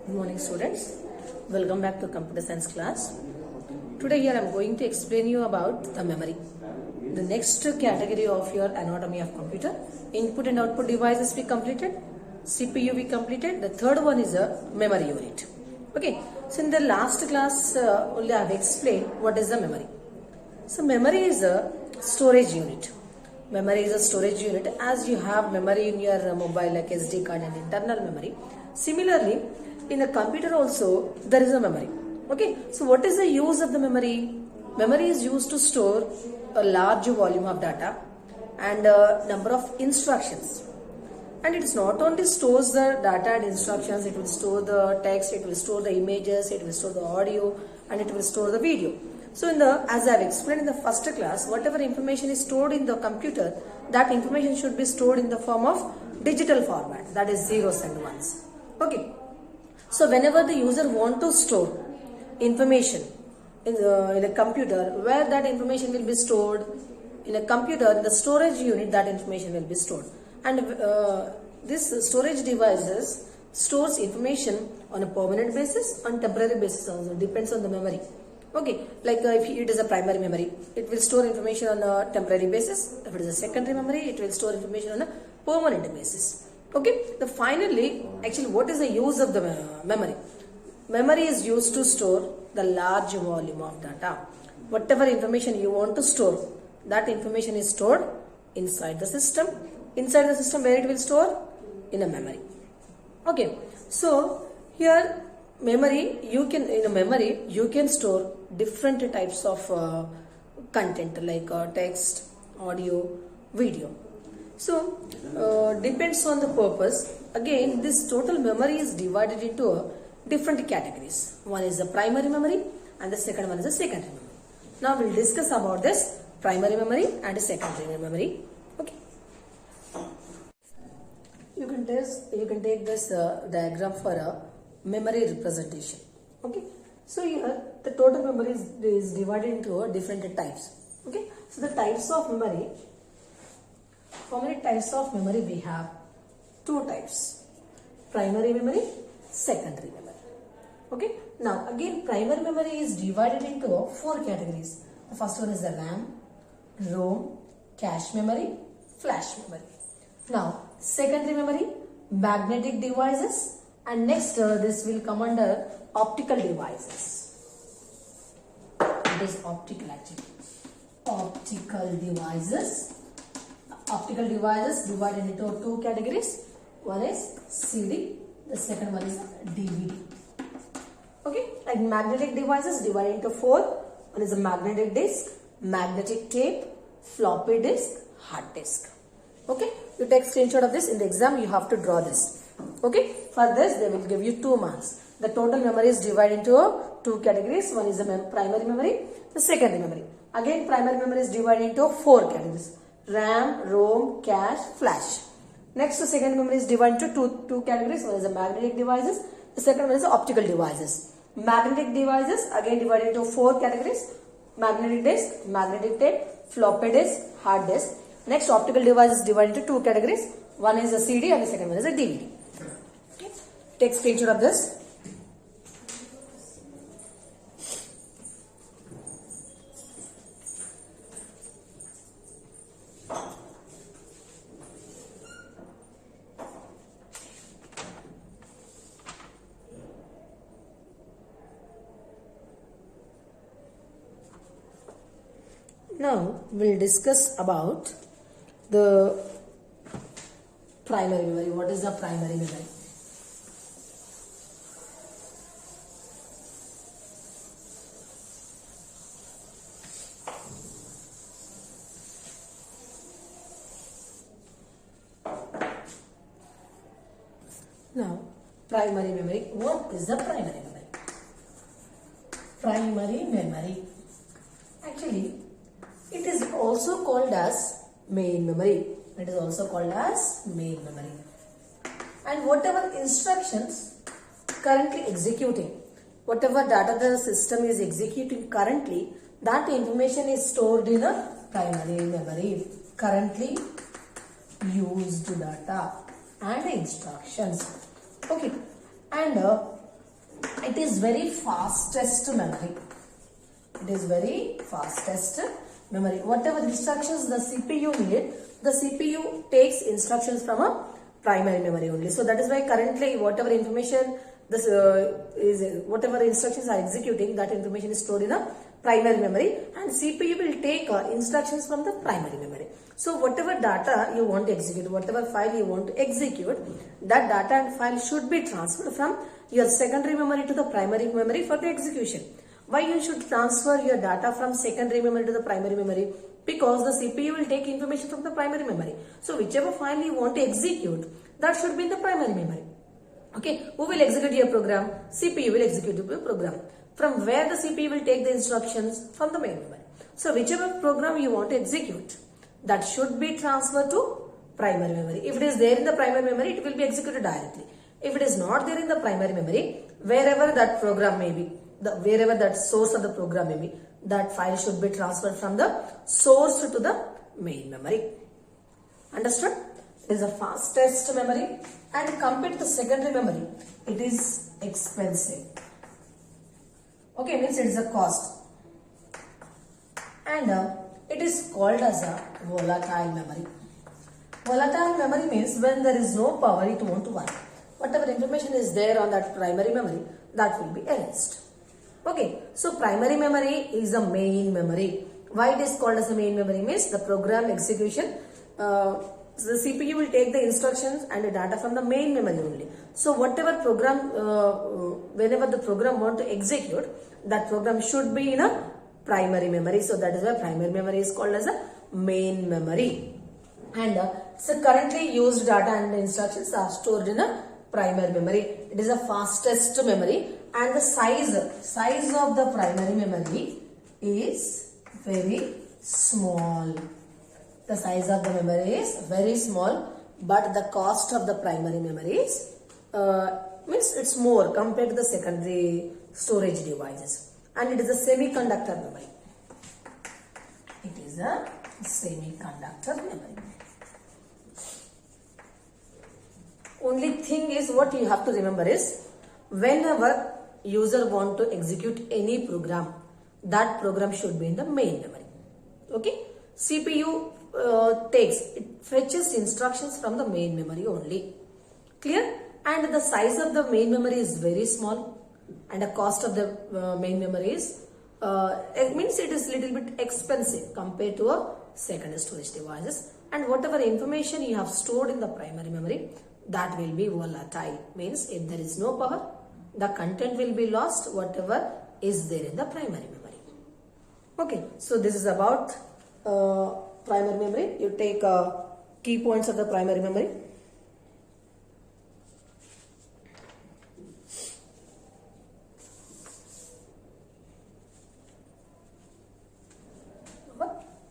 Good morning students. Welcome back to computer science class. Today here I am going to explain you about the memory. The next category of your anatomy of computer. Input and output devices we completed. CPU we completed. The third one is a memory unit. Okay. So in the last class only I have explained what is the memory. So memory is a storage unit. Memory is a storage unit as you have memory in your mobile like SD card and internal memory. Similarly, in a computer also there is a memory. Okay, so what is the use of the memory? Memory is used to store a large volume of data and a number of instructions. And it is not only stores the data and instructions, it will store the text, it will store the images, it will store the audio, and it will store the video. So as I have explained in the first class, whatever information is stored in the computer, that information should be stored in the form of digital format, that is zeros and ones. Okay. So whenever the user want to store information in a computer, where that information will be stored in a computer, in the storage unit, that information will be stored. And this storage devices stores information on a permanent basis, on temporary basis also, depends on the memory. Okay, like if it is a primary memory, it will store information on a temporary basis. If it is a secondary memory, it will store information on a permanent basis. Okay, finally, actually what is the use of the memory? Memory is used to store the large volume of data. Whatever information you want to store, that information is stored inside the system. Inside the system, where it will store? In a memory. Okay, so here memory, you can store different types of content like text, audio, video. So depends on the purpose. Again, this total memory is divided into different categories. One is the primary memory and the second one is the secondary memory. Now we'll discuss about this primary memory and secondary memory. Okay. You can take this diagram for a memory representation. Okay. So here the total memory is divided into different types. Okay. So the types of memory. How many types of memory we have? Two types. Primary memory, secondary memory. Okay. Now again primary memory is divided into four categories. The first one is the RAM, ROM, cache memory, flash memory. Now secondary memory, magnetic devices, and next this will come under optical devices. It is optical actually. Optical devices. Optical devices divided into two categories. One is CD, the second one is DVD. Okay, like magnetic devices divided into four. One is a magnetic disc, magnetic tape, floppy disk, hard disk. Okay, you take screenshot of this. In the exam you have to draw this. Okay, for this they will give you 2 marks. The total memory is divided into two categories. One is the primary memory, the secondary memory. Again primary memory is divided into four categories. RAM, ROM, cache, flash. Next, the second memory is divided into two categories. One is the magnetic devices. The second one is the optical devices. Magnetic devices again divided into four categories. Magnetic disk, magnetic tape, floppy disk, hard disk. Next, optical devices divided into two categories. One is a CD and the second one is a DVD. Okay. Take screenshot of this. Now we'll discuss about the primary memory. What is the primary memory? Now primary memory. What is the primary memory? Primary memory. Actually, it is also called as main memory. It is also called as main memory. And whatever instructions currently executing, whatever data the system is executing currently, that information is stored in a primary memory. Currently used data and instructions. Okay. And it is very fastest memory. It is very fastest memory. Whatever instructions the CPU need, the CPU takes instructions from a primary memory only. So that is why currently whatever information this whatever instructions are executing, that information is stored in a primary memory, and CPU will take instructions from the primary memory. So whatever data you want to execute, whatever file you want to execute, that data and file should be transferred from your secondary memory to the primary memory for the execution. Why you should transfer your data from secondary memory to the primary memory? Because the CPU will take information from the primary memory. So whichever file you want to execute, that should be in the primary memory. Okay, who will execute your program? CPU will execute your program. From where the CPU will take the instructions? From the main memory. So whichever program you want to execute, that should be transferred to primary memory. If it is there in the primary memory, it will be executed directly. If it is not there in the primary memory, wherever that program may be, wherever that source of the program may be, that file should be transferred from the source to the main memory. Understood? It is the fastest memory, and compared to the secondary memory, it is expensive. Okay, means it is a cost. And it is called as a volatile memory. Volatile memory means when there is no power, it won't work. Whatever information is there on that primary memory, that will be erased. Okay, so primary memory is the main memory. Why it is called as a main memory means the program execution, so the CPU will take the instructions and the data from the main memory only. So whatever program, whenever the program want to execute, that program should be in a primary memory. So that is why primary memory is called as a main memory. And so currently used data and instructions are stored in a primary memory. It is the fastest memory, and the size of the primary memory is very small. The size of the memory is very small, but the cost of the primary memory is means it's more compared to the secondary storage devices. And it is a semiconductor memory. It is a semiconductor memory. Only thing is, what you have to remember is, whenever user want to execute any program, that program should be in the main memory. Okay, CPU it fetches instructions from the main memory only. Clear? And the size of the main memory is very small, and the cost of the main memory is it means it is little bit expensive compared to a secondary storage devices. And whatever information you have stored in the primary memory, that will be volatile. Means if there is no power, the content will be lost, whatever is there in the primary memory. Okay, so this is about primary memory. You take key points of the primary memory.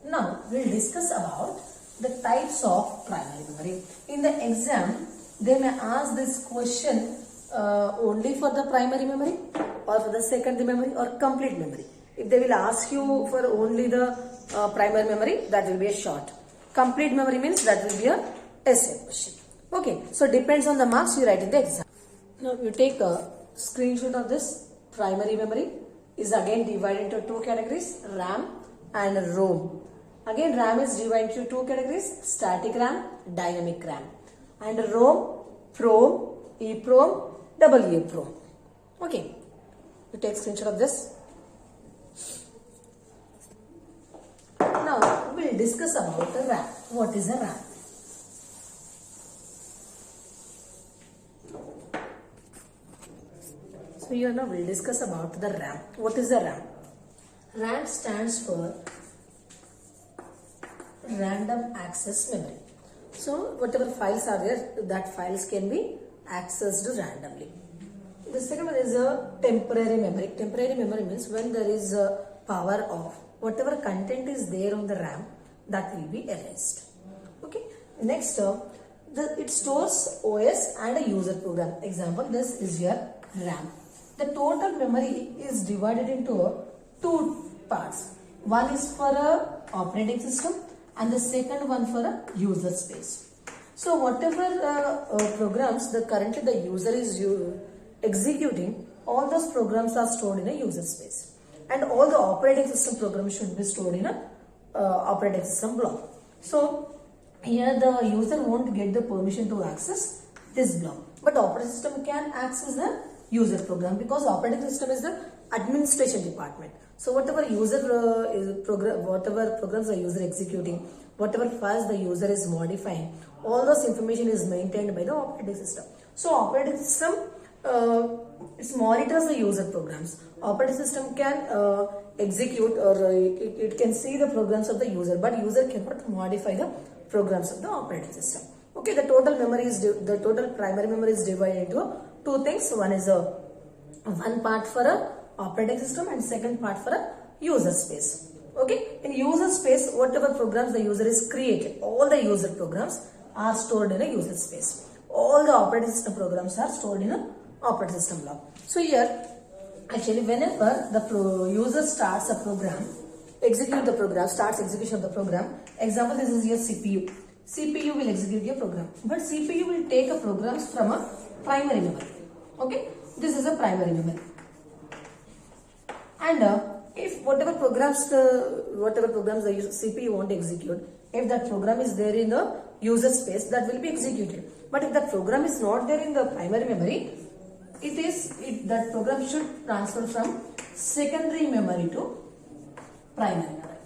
Now we'll discuss about the types of primary memory. In the exam, they may ask this question only for the primary memory, or for the secondary memory, or complete memory. If they will ask you for only the primary memory, that will be a short. Complete memory means that will be a essay question. Okay, so depends on the marks you write in the exam. Now you take a screenshot of this. Primary memory is again divided into two categories, RAM and ROM. Again, RAM is divided into two categories, static RAM, dynamic RAM. And ROM, PROM, EPROM, EEPROM. Okay, you take screenshot of this. Now, we'll discuss about the RAM. What is a RAM? So, here now we'll discuss about the RAM. What is the RAM? RAM stands for Random Access Memory. So, whatever files are there, that files can be accessed randomly. The second one is a temporary memory. Temporary memory means when there is a power off, whatever content is there on the RAM, that will be erased. Okay. Next, it stores OS and a user program. Example, this is your RAM. The total memory is divided into two parts. One is for a operating system and the second one for a user space. So whatever programs currently the user is executing, all those programs are stored in a user space. And all the operating system programs should be stored in a operating system block. So here the user won't get the permission to access this block, but operating system can access the user program, because operating system is the administration department. So whatever whatever programs the user executing, whatever files the user is modifying, all those information is maintained by the operating system. So operating system it monitors the user programs. Operating system can execute, or it can see the programs of the user, but user cannot modify the programs of the operating system. Okay, the total memory is the total primary memory is divided into two things. One is one part for a operating system and second part for a user space. Okay, in user space, whatever programs the user is created, all the user programs are stored in a user space. All the operating system programs are stored in a operating system block. So here, actually, whenever the user starts a program, execute the program, starts execution of the program. Example, this is your CPU. CPU will execute your program, but CPU will take a programs from a primary memory. Okay, this is a primary memory. And if whatever programs the CPU want to execute, if that program is there in the user space, that will be executed. But if that program is not there in the primary memory, that program should transfer from secondary memory to primary memory.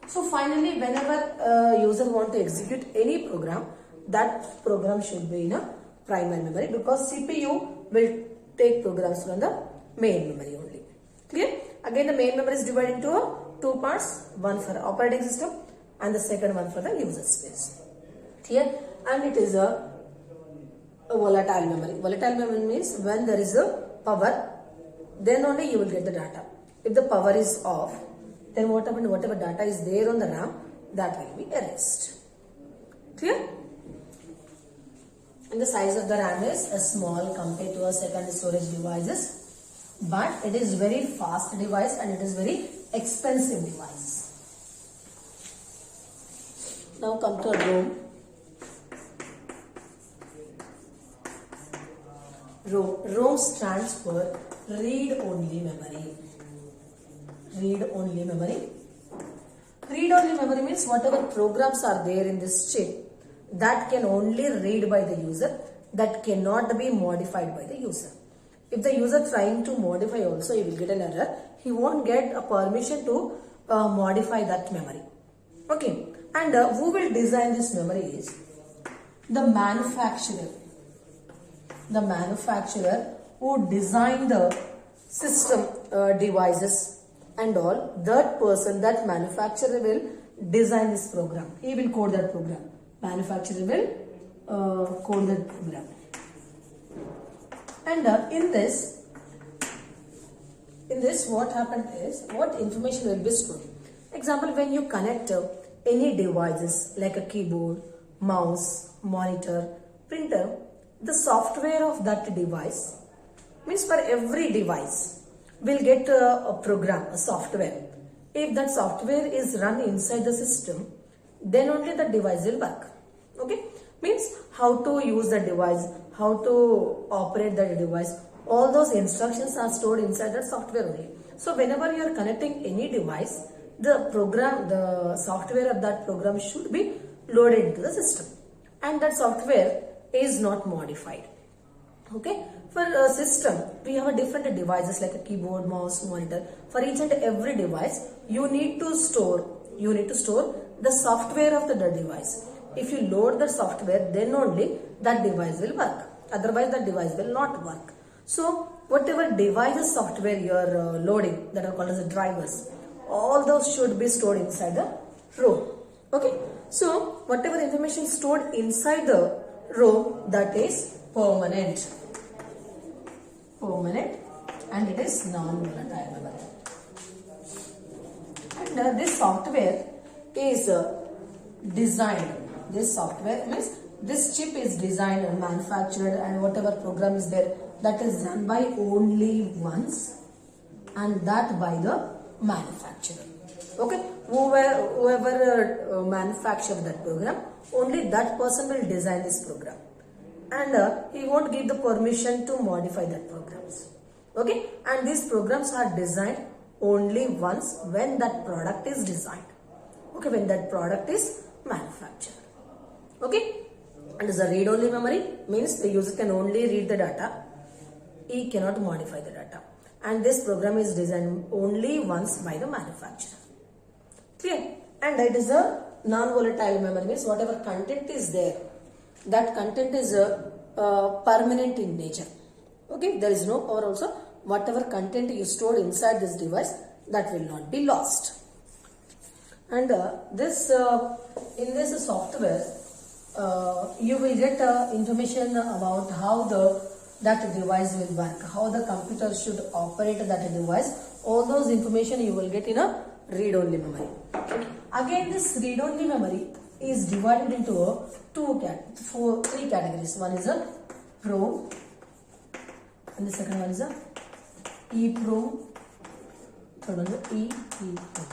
So finally, whenever user want to execute any program, that program should be in a primary memory, because CPU will take programs from the main memory only. Clear? Again, the main memory is divided into two parts, one for operating system and the second one for the user space. Clear? And it is a volatile memory. Volatile memory means when there is a power, then only you will get the data. If the power is off, then what happened? Whatever data is there on the RAM, that will be erased. Clear? And the size of the RAM is small compared to a secondary storage devices, but it is very fast device and it is very expensive device. Now come to a ROM. ROM stands for read-only memory. Read-only memory. Read-only memory means whatever programs are there in this chip, that can only read by the user, that cannot be modified by the user. If the user trying to modify also, he will get an error. He won't get a permission to modify that memory. Okay. And who will design this memory is the manufacturer. The manufacturer who designed the system devices and all, that person, that manufacturer will design this program. He will code that program. Manufacturer will code that program. And in this what happened is, what information will be stored. Example, when you connect any devices like a keyboard, mouse, monitor, printer, the software of that device, means for every device will get a program, a software. If that software is run inside the system, then only the device will work. Okay, means how to use the device, how to operate the device, all those instructions are stored inside the software only. So whenever you are connecting any device, the program, the software of that program should be loaded into the system, and that software is not modified. Okay, for a system we have a different devices like a keyboard, mouse, monitor. For each and every device you need to store the software of the device. If you load the software, then only that device will work, otherwise that device will not work. So whatever devices software you are loading, that are called as the drivers, all those should be stored inside the ROM. Okay, so whatever information stored inside the ROM, that is permanent, and it is non-volatile memory. And this software is designed. This software means this chip is designed and manufactured, and whatever program is there, that is run by only once, and that by the manufacturer. Okay, whoever manufactured that program, only that person will design this program. and he won't give the permission to modify that programs. Okay, and these programs are designed only once when that product is designed. Okay, when that product is manufactured. Okay, and as a read-only memory means the user can only read the data. He cannot modify the data, and this program is designed only once by the manufacturer. Clear? And it is a non-volatile memory, means whatever content is there, that content is permanent in nature. Okay, there is no power also. Whatever content is stored inside this device, that will not be lost. And in this software, you will get information about how that device will work, how the computer should operate that device. All those information you will get in a read-only memory. Again, this read-only memory is divided into three categories. One is a PROM, and the second one is a EPROM, third one is a EEPROM.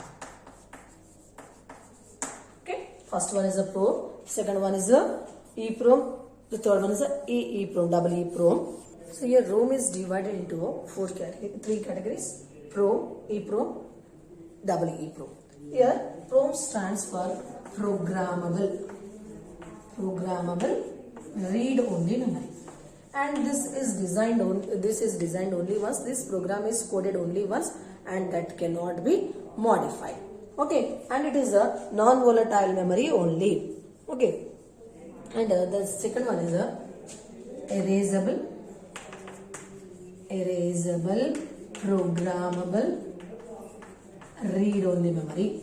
Okay, first one is a PROM, second one is a EPROM, the third one is a EEPROM, double EPROM. So here ROM is divided into three categories: PROM, EPROM, double EPROM. Here PROM stands for programmable read-only memory, and this is designed only once. This program is coded only once, and that cannot be modified. Okay, and it is a non-volatile memory only. Okay, and the second one is a erasable programmable read-only memory.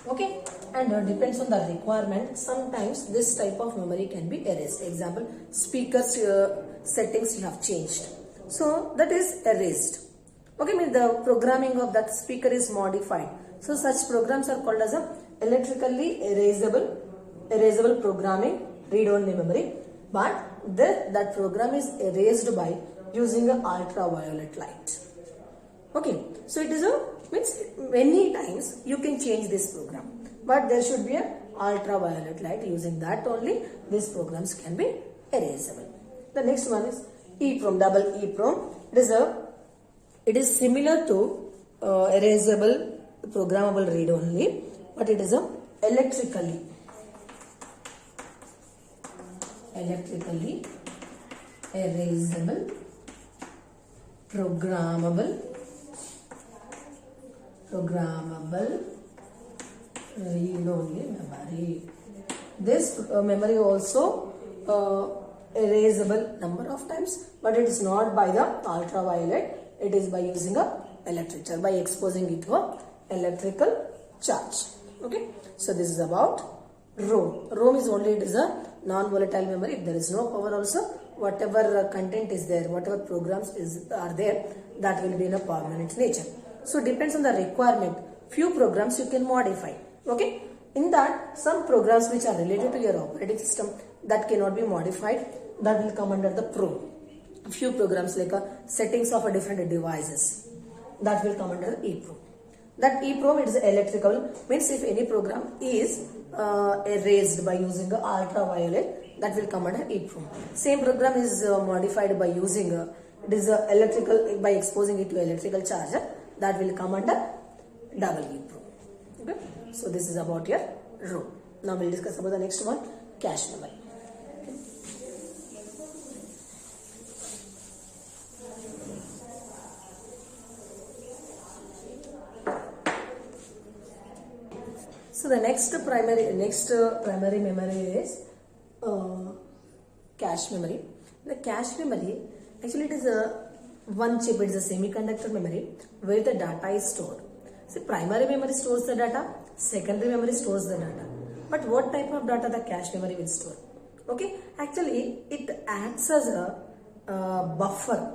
Okay, and depends on the requirement. Sometimes this type of memory can be erased. Example, speakers settings you have changed, so that is erased. Okay, means the programming of that speaker is modified. So such programs are called as a electrically erasable programming read-only memory. But that program is erased by using a ultraviolet light. Okay, so it is means many times you can change this program, but there should be a ultraviolet light. Using that only these programs can be erasable. The next one is EPROM, double EPROM. It is similar to erasable programmable read only, but it is a electrically erasable programmable read-only memory. This memory also erasable number of times, but it is not by the ultraviolet. It is by using a electric charge, by exposing it to a electrical charge. Okay, so this is about ROM. ROM is only, it is a non-volatile memory. If there is no power also, whatever content is there, whatever programs are there, that will be in a permanent nature. So depends on the requirement. Few programs you can modify. Okay, in that some programs which are related to your operating system, that cannot be modified, that will come under the PROM. Few programs like settings of a different devices, that will come under EPROM. That EPROM, it is electrical, means if any program is erased by using ultraviolet, that will come under EPROM. Same program is modified by using it is electrical, by exposing it to electrical charge, that will come under double EPROM. Okay, so this is about your ROM. Now we will discuss about the next one, cache memory. So the next primary memory is cache memory. The cache memory, actually it is a one chip, it is a semiconductor memory where the data is stored. So primary memory stores the data, secondary memory stores the data. But what type of data the cache memory will store? Okay, actually it acts as a buffer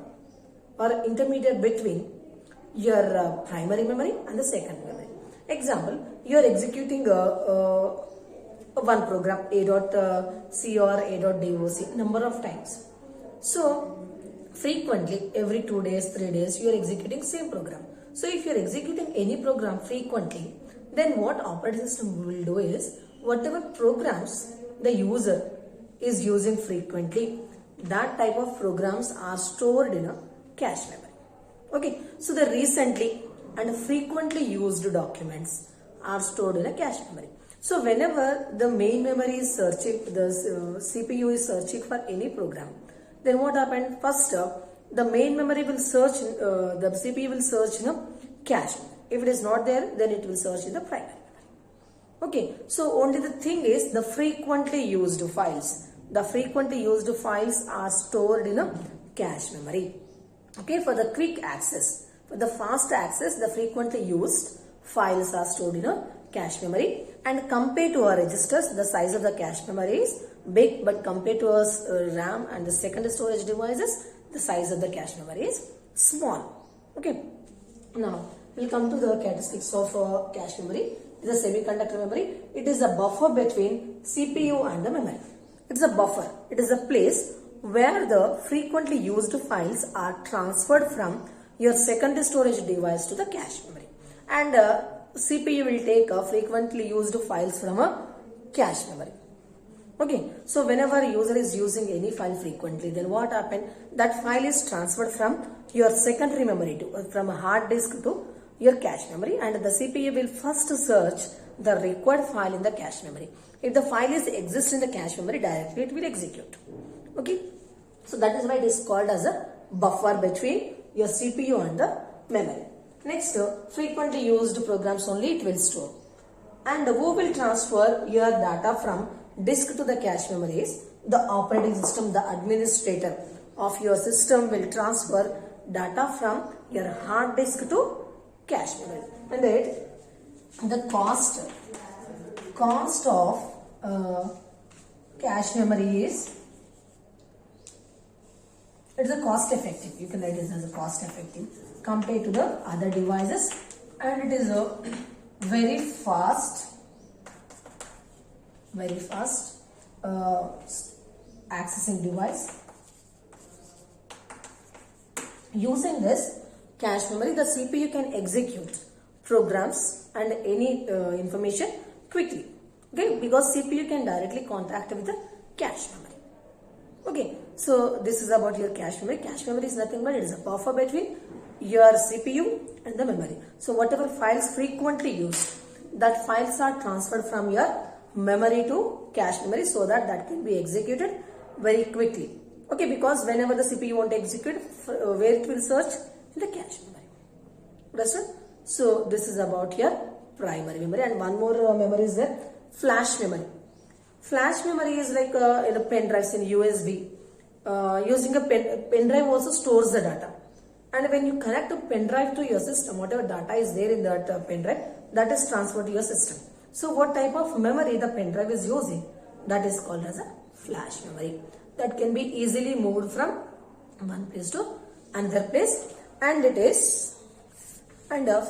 or intermediate between your primary memory and the secondary memory. Example, you are executing one program A.C or A.doc number of times. So frequently, every 2 days, 3 days, you are executing same program. So if you are executing any program frequently, then what operating system will do is whatever programs the user is using frequently, that type of programs are stored in a cache memory. Okay, so the recently and frequently used documents are stored in a cache memory. So whenever the main memory is searching, the CPU is searching for any program, then what happened? First, the main memory will search, the CPU will search in a cache. If it is not there, then it will search in the primary memory. Okay, so only the thing is the frequently used files. The frequently used files are stored in a cache memory. Okay, for the quick access, for the fast access, the frequently used files are stored in a cache memory. And compared to our registers, the size of the cache memory is big, but compared to our RAM and the secondary storage devices, the size of the cache memory is small. Okay, now we'll come to the characteristics of cache memory. It is a semiconductor memory. It is a buffer between CPU and the memory. It's a buffer. It is a place where the frequently used files are transferred from your secondary storage device to the cache memory. And CPU will take frequently used files from a cache memory. Okay, so whenever a user is using any file frequently, then what happened? That file is transferred from your secondary memory to from a hard disk to your cache memory, and the CPU will first search the required file in the cache memory. If the file is exist in the cache memory, directly it will execute. Okay, so that is why it is called as a buffer between your CPU and the memory. Next, frequently used programs only it will store. And who will transfer your data from disk to the cache memory is the operating system, the administrator of your system will transfer data from your hard disk to cache memory. And then the cost of cache memory is, it is a cost effective. You can write this as a cost effective compared to the other devices, and it is a very fast accessing device. Using this cache memory, the CPU can execute programs and any information quickly. Okay, because CPU can directly contact with the cache memory. Okay, so this is about your cache memory. Cache memory is nothing but it is a buffer between your CPU and the memory. So whatever files frequently used, that files are transferred from your memory to cache memory so that can be executed very quickly. Okay, because whenever the CPU won't execute, where it will search? In the cache memory. Understood? So this is about your primary memory, and one more memory is there, flash memory. Flash memory is like in a pen drives in USB. Using a pen drive also stores the data, and when you connect a pen drive to your system, whatever data is there in that pen drive, that is transferred to your system. So what type of memory the pen drive is using? That is called as a flash memory. That can be easily moved from one place to another place, and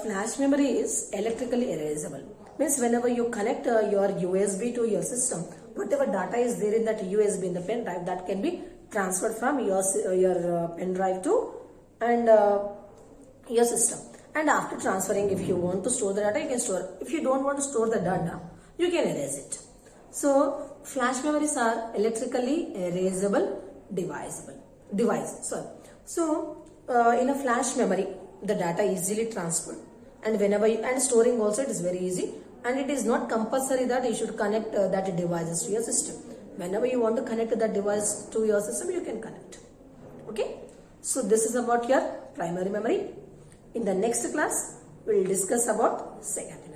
flash memory is electrically erasable. Means whenever you connect your USB to your system, whatever data is there in that USB in the pen drive, that can be transferred from your pen drive to your system. And after transferring, if you want to store the data, you can store. If you don't want to store the data, you can erase it. So flash memories are electrically erasable device. So in a flash memory, the data easily transferred, and and storing also it is very easy, and it is not compulsory that you should connect that devices to your system. Whenever you want to connect that device to your system, you can connect. Okay, so this is about your primary memory. In the next class, we will discuss about secondary memory.